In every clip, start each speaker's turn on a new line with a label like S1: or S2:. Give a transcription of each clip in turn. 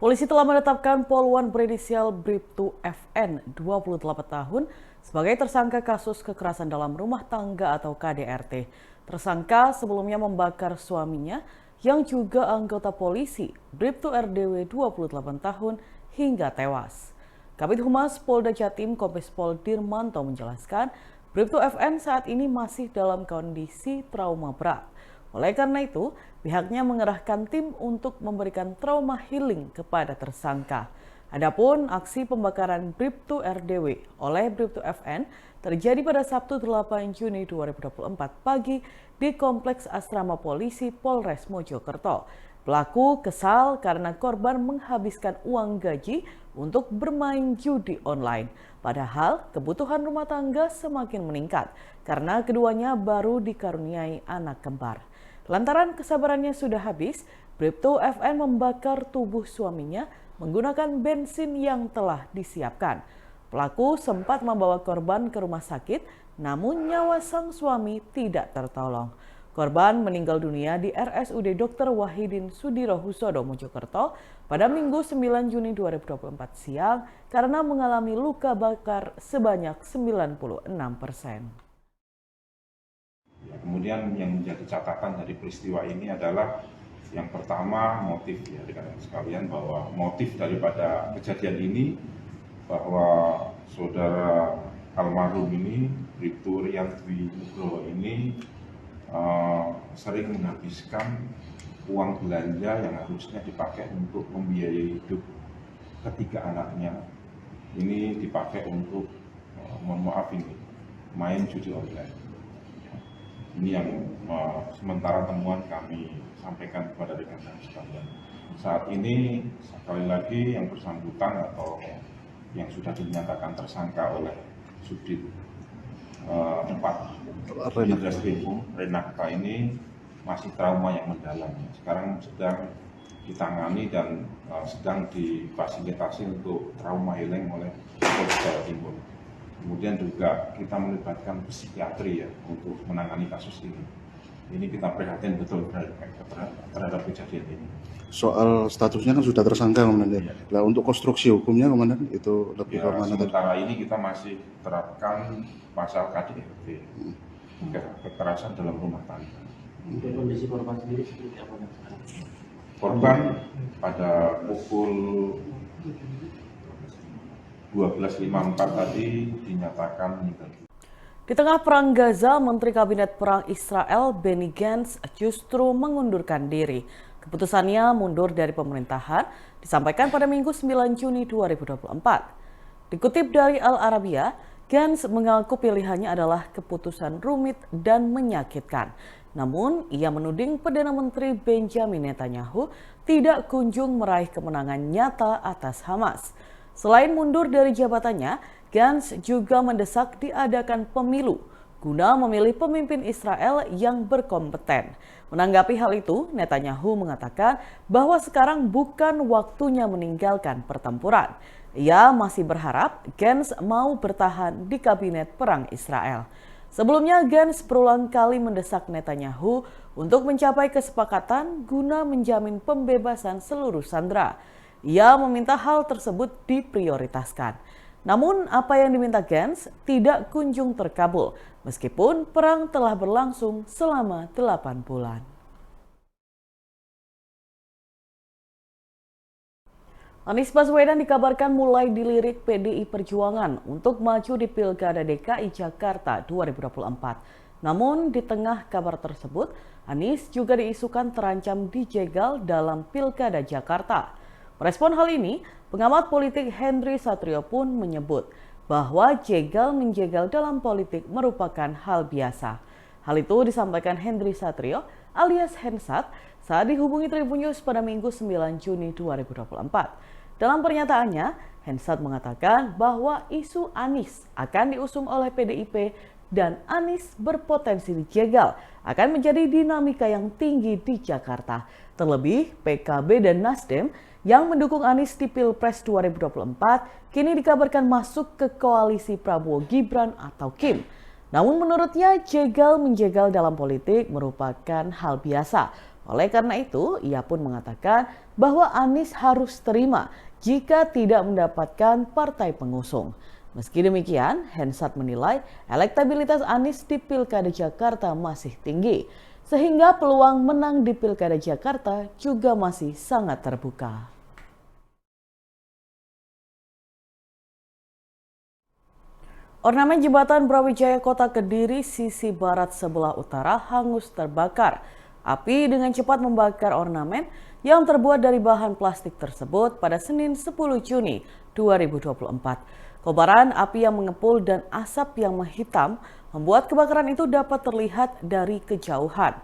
S1: Polisi telah menetapkan poluan berinisial Bribtu FN, 28 tahun, sebagai tersangka kasus kekerasan dalam rumah tangga atau KDRT. Tersangka sebelumnya membakar suaminya yang juga anggota polisi, Bribtu RDW 28 tahun, hingga tewas. Kabid Humas Polda Jatim Kombes Pol Dirmanto menjelaskan, Bribtu FN saat ini masih dalam kondisi trauma berat. Oleh karena itu, pihaknya mengerahkan tim untuk memberikan trauma healing kepada tersangka. Adapun aksi pembakaran Bribtu RDW oleh Bribtu FN terjadi pada Sabtu 8 Juni 2024 pagi di Kompleks Asrama Polisi Polres Mojokerto. Pelaku kesal karena korban menghabiskan uang gaji untuk bermain judi online. Padahal kebutuhan rumah tangga semakin meningkat karena keduanya baru dikaruniai anak kembar. Lantaran kesabarannya sudah habis, Bribtu FN membakar tubuh suaminya menggunakan bensin yang telah disiapkan. Pelaku sempat membawa korban ke rumah sakit, namun nyawa sang suami tidak tertolong. Korban meninggal dunia di RSUD Dr. Wahidin Sudirohusodo Mojokerto pada Minggu 9 Juni 2024 siang karena mengalami luka bakar sebanyak 96%.
S2: Kemudian yang menjadi catatan dari peristiwa ini adalah yang pertama motif, ya rekan-rekan sekalian, bahwa motif daripada kejadian ini bahwa saudara almarhum ini, Bribtu Rian Dwi Nugroho ini sering menghabiskan uang belanja yang harusnya dipakai untuk membiayai hidup ketiga anaknya. Ini dipakai untuk, mohon maaf ini, main judi online. Ini yang sementara temuan kami sampaikan kepada rekan-rekan sekalian. Saat ini sekali lagi yang bersangkutan atau yang sudah dinyatakan tersangka oleh Subdit 4 Reskrim Renakta ini masih trauma yang mendalam. Sekarang sedang ditangani dan sedang difasilitasi untuk trauma healing oleh Polda Jawa Timur. Kemudian juga kita melibatkan psikiatri ya untuk menangani kasus ini. Ini kita prihatin betul terhadap kejadian ini.
S3: Soal statusnya kan sudah tersangka, Komandan. Nah, untuk konstruksi hukumnya, Komandan, itu lebih
S2: ya,
S3: kemana?
S2: Sementara ini kita masih terapkan pasal KDRT, kekerasan dalam rumah tangga.
S4: Untuk kondisi korban sendiri seperti apa?
S2: Korban pada pukul 12.54 tadi dinyatakan meninggal.
S1: Di tengah perang Gaza, Menteri Kabinet Perang Israel Benny Gantz justru mengundurkan diri. Keputusannya mundur dari pemerintahan disampaikan pada Minggu 9 Juni 2024. Dikutip dari Al Arabiya, Gantz mengaku pilihannya adalah keputusan rumit dan menyakitkan. Namun, ia menuding Perdana Menteri Benjamin Netanyahu tidak kunjung meraih kemenangan nyata atas Hamas. Selain mundur dari jabatannya, Gantz juga mendesak diadakan pemilu guna memilih pemimpin Israel yang berkompeten. Menanggapi hal itu, Netanyahu mengatakan bahwa sekarang bukan waktunya meninggalkan pertempuran. Ia masih berharap Gantz mau bertahan di kabinet perang Israel. Sebelumnya, Gantz berulang kali mendesak Netanyahu untuk mencapai kesepakatan guna menjamin pembebasan seluruh sandera. Ia meminta hal tersebut diprioritaskan. Namun apa yang diminta Gantz tidak kunjung terkabul meskipun perang telah berlangsung selama 8 bulan. Anies Baswedan dikabarkan mulai dilirik PDI Perjuangan untuk maju di Pilkada DKI Jakarta 2024. Namun di tengah kabar tersebut, Anies juga diisukan terancam dijegal dalam Pilkada Jakarta. Merespon hal ini, pengamat politik Henry Satrio pun menyebut bahwa jegal-menjegal dalam politik merupakan hal biasa. Hal itu disampaikan Henry Satrio alias Hensat saat dihubungi Tribun News pada Minggu 9 Juni 2024. Dalam pernyataannya, Hensat mengatakan bahwa isu Anies akan diusung oleh PDIP dan Anies berpotensi dijegal akan menjadi dinamika yang tinggi di Jakarta. Terlebih, PKB dan Nasdem yang mendukung Anies di Pilpres 2024 kini dikabarkan masuk ke koalisi Prabowo Gibran atau Kim. Namun menurutnya jegal-menjegal dalam politik merupakan hal biasa. Oleh karena itu, ia pun mengatakan bahwa Anies harus terima jika tidak mendapatkan partai pengusung. Meski demikian, Hensat menilai elektabilitas Anies di Pilkada Jakarta masih tinggi, sehingga peluang menang di Pilkada Jakarta juga masih sangat terbuka. Ornamen jembatan Brawijaya Kota Kediri sisi barat sebelah utara hangus terbakar. Api dengan cepat membakar ornamen yang terbuat dari bahan plastik tersebut pada Senin 10 Juni 2024. Kobaran api yang mengepul dan asap yang menghitam membuat kebakaran itu dapat terlihat dari kejauhan.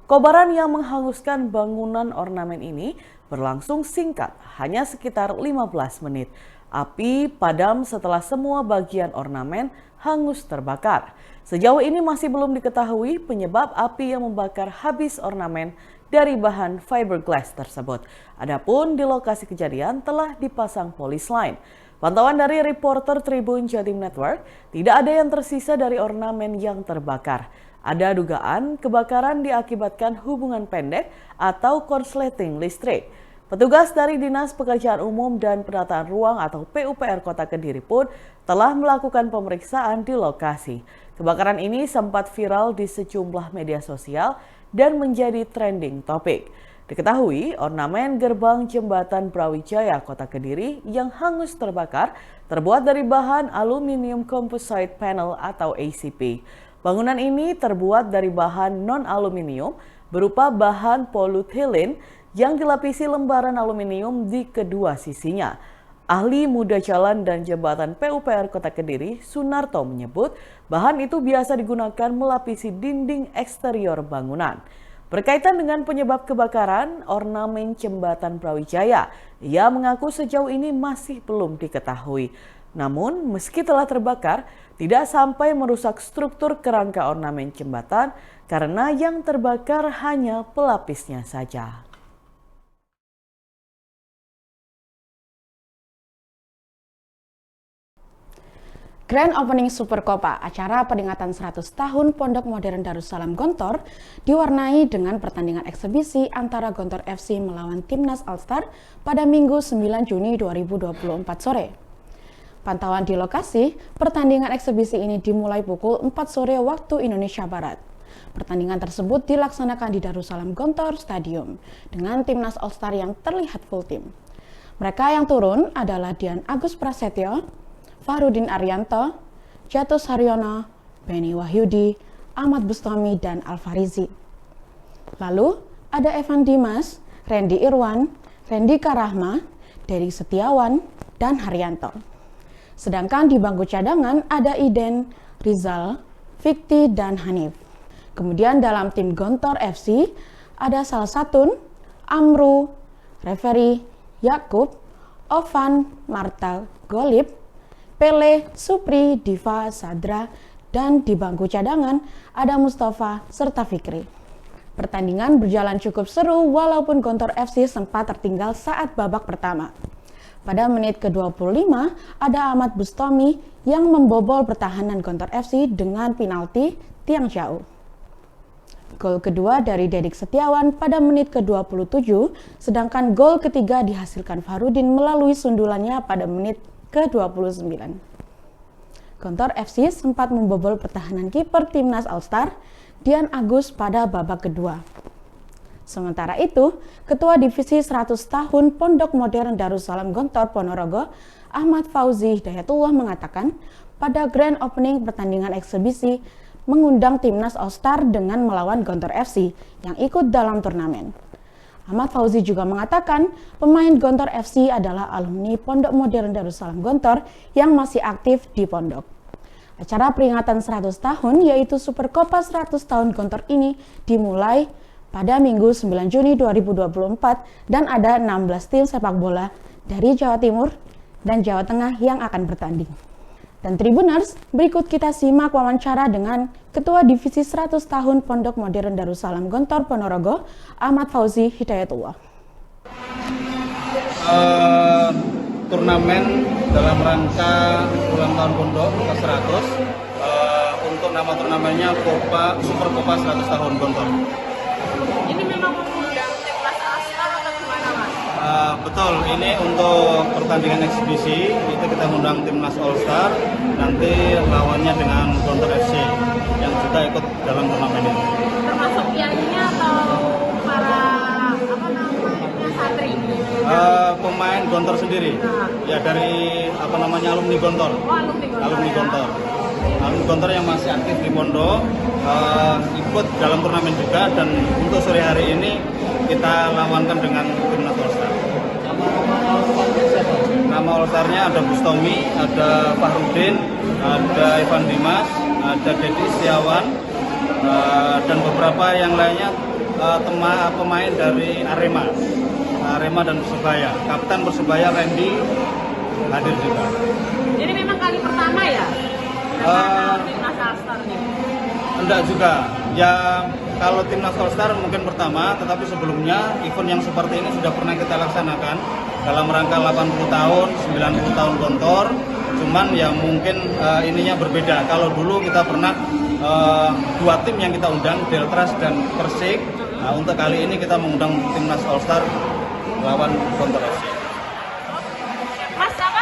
S1: Kobaran yang menghanguskan bangunan ornamen ini berlangsung singkat, hanya sekitar 15 menit. Api padam setelah semua bagian ornamen hangus terbakar. Sejauh ini masih belum diketahui penyebab api yang membakar habis ornamen dari bahan fiberglass tersebut. Adapun di lokasi kejadian telah dipasang polis lain. Pantauan dari reporter Tribun Jatim Network, tidak ada yang tersisa dari ornamen yang terbakar. Ada dugaan kebakaran diakibatkan hubungan pendek atau korsleting listrik. Petugas dari Dinas Pekerjaan Umum dan Penataan Ruang atau PUPR Kota Kediri pun telah melakukan pemeriksaan di lokasi. Kebakaran ini sempat viral di sejumlah media sosial dan menjadi trending topik. Diketahui, ornamen gerbang jembatan Brawijaya Kota Kediri yang hangus terbakar terbuat dari bahan aluminium composite panel atau ACP. Bangunan ini terbuat dari bahan non-aluminium berupa bahan polyethylene yang dilapisi lembaran aluminium di kedua sisinya. Ahli Muda Jalan dan Jembatan PUPR Kota Kediri, Sunarto menyebut bahan itu biasa digunakan melapisi dinding eksterior bangunan. Berkaitan dengan penyebab kebakaran ornamen jembatan Brawijaya, ia mengaku sejauh ini masih belum diketahui. Namun, meski telah terbakar, tidak sampai merusak struktur kerangka ornamen jembatan karena yang terbakar hanya pelapisnya saja.
S5: Grand Opening Super Copa, acara peringatan 100 tahun Pondok Modern Darussalam Gontor, diwarnai dengan pertandingan eksebisi antara Gontor FC melawan Timnas All-Star pada Minggu 9 Juni 2024 sore. Pantauan di lokasi, pertandingan eksebisi ini dimulai pukul 4 sore waktu Indonesia Barat. Pertandingan tersebut dilaksanakan di Darussalam Gontor Stadium dengan Timnas All-Star yang terlihat full tim. Mereka yang turun adalah Dian Agus Prasetyo, Farudin Arianto, Jatus Haryono, Benny Wahyudi, Ahmad Bustami, dan Alfarizi. Lalu ada Evan Dimas, Randy Irwan, Randy Karahma, Dery Setiawan, dan Haryanto. Sedangkan di bangku cadangan ada Iden, Rizal, Fikti, dan Hanif. Kemudian dalam tim Gontor FC ada Salsatun, Amru, Referi, Yakub, Ovan, Marta, Golib, Pele, Supri, Diva, Sadra, dan di bangku cadangan ada Mustafa serta Fikri. Pertandingan berjalan cukup seru walaupun Gontor FC sempat tertinggal saat babak pertama. Pada menit ke-25 ada Ahmad Bustami yang membobol pertahanan Gontor FC dengan penalti tiang jauh. Gol kedua dari Dedik Setiawan pada menit ke-27, sedangkan gol ketiga dihasilkan Farudin melalui sundulannya pada menit ke-29. Gontor FC sempat membobol pertahanan kiper Timnas All-Star, Dian Agus pada babak kedua. Sementara itu, Ketua Divisi 100 Tahun Pondok Modern Darussalam Gontor Ponorogo, Ahmad Fauzi Hidayatullah mengatakan, pada grand opening pertandingan eksebisi mengundang Timnas All-Star dengan melawan Gontor FC yang ikut dalam turnamen. Ahmad Fauzi juga mengatakan pemain Gontor FC adalah alumni Pondok Modern Darussalam Gontor yang masih aktif di pondok. Acara peringatan 100 tahun yaitu Super Copa 100 tahun Gontor ini dimulai pada Minggu 9 Juni 2024 dan ada 16 tim sepak bola dari Jawa Timur dan Jawa Tengah yang akan bertanding. Dan Tribuners, berikut kita simak wawancara dengan Ketua Divisi 100 Tahun Pondok Modern Darussalam Gontor Ponorogo, Ahmad Fauzi Hidayatullah.
S6: Turnamen dalam rangka ulang tahun Pondok ke-100, untuk nama turnamennya Super Copa 100 Tahun Gontor.
S7: Ini memang mengundang
S6: Betul, ini untuk pertandingan eksibisi itu kita undang timnas All Star, nanti lawannya dengan Gontor FC yang juga ikut dalam turnamen ini.
S7: Termasuk pianinya atau para santri?
S6: Pemain Gontor sendiri, ya dari alumni Gontor.
S7: Oh,
S6: Alumni Gontor. Alumni Gontor yang masih aktif di pondok ikut dalam turnamen juga, dan untuk sore hari ini kita lawankan dengan timnas All Star. Nama All Star-nya ada Bustomi, ada Fahrudin, ada Ivan Dimas, ada Dedi Setiawan, dan beberapa yang lainnya pemain dari Arema dan Persebaya. Kapten Persebaya Randy hadir juga.
S7: Jadi memang kali pertama ya? Timnas All Star nih?
S6: Enggak juga. Ya kalau Timnas All Star mungkin pertama, tetapi sebelumnya event yang seperti ini sudah pernah kita laksanakan dalam rangka 80 tahun, 90 tahun Gontor. Cuman ya mungkin ininya berbeda. Kalau dulu kita pernah 2 tim yang kita undang, Deltras dan Persik. Nah, untuk kali ini kita mengundang Timnas All Star lawan Gontor FC.
S7: Mas siapa?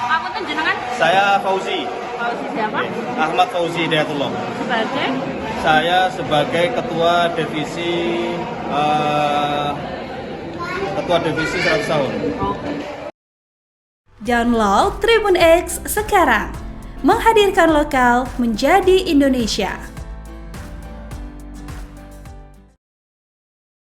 S7: Kamu tuh jenengan?
S6: Saya Fauzi.
S7: Fauzi siapa?
S6: Ahmad Fauzi Hidayatullah.
S7: Sebagai?
S6: Saya sebagai ketua divisi 100 tahun.
S8: Download Tribun X sekarang, menghadirkan lokal menjadi Indonesia.